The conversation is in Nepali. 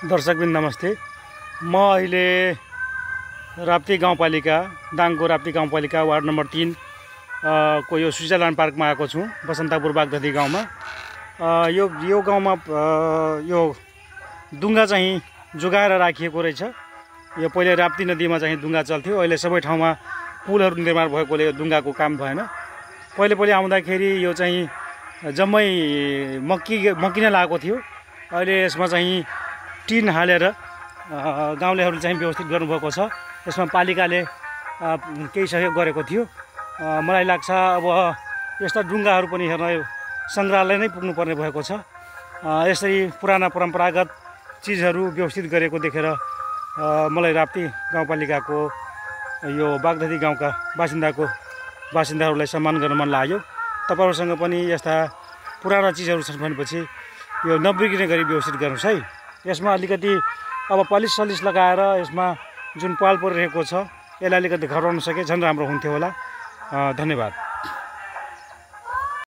दर्शकबिन नमस्ते। म अहिले राप्ती गाउँपालिका दाङको राप्ती गाउँपालिका वार्ड नम्बर 3 को यो स्विजरल्यान्ड पार्कमा आएको छु। बसन्तपुर बागदती गाउँमा। यो गाउँमा यो डुङ्गा चाहिँ जोगाएर राखिएको रहेछ। यो पहिले राप्ती नदीमा चाहिँ डुङ्गा चल्थ्यो, अहिले सबै ठाउँमा पुलहरू निर्माण भएकोले यो डुङ्गाको काम भएन। पहिले आउँदाखेरि यो चाहिँ जम्मै मक्किन लागेको थियो। अहिले यसमा चाहिँ टिन हालेर गाउँलेहरूले चाहिँ व्यवस्थित गर्नुभएको छ। यसमा पालिकाले केही सहयोग गरेको थियो। मलाई लाग्छ अब यस्ता डुङ्गाहरू पनि हेर्न सङ्ग्रहालय नै पुग्नुपर्ने भएको छ। यसरी पुराना परम्परागत चिजहरू व्यवस्थित गरेको देखेर मलाई राप्ती गाउँपालिकाको यो बागदती गाउँका बासिन्दाहरूलाई सम्मान गर्न मन लाग्यो। तपाईहरुसँग पनि यस्ता पुराना चिजहरू छन् भनेपछि यो नबिग्रिने गरी व्यवस्थित गर्नुस् है। यसमा अलिकति अब पलिस लगाएर यसमा जुन पाल परिरहेको छ यसलाई अलिकति घटाउन सके झन् राम्रो हुन्थ्यो होला। धन्यवाद।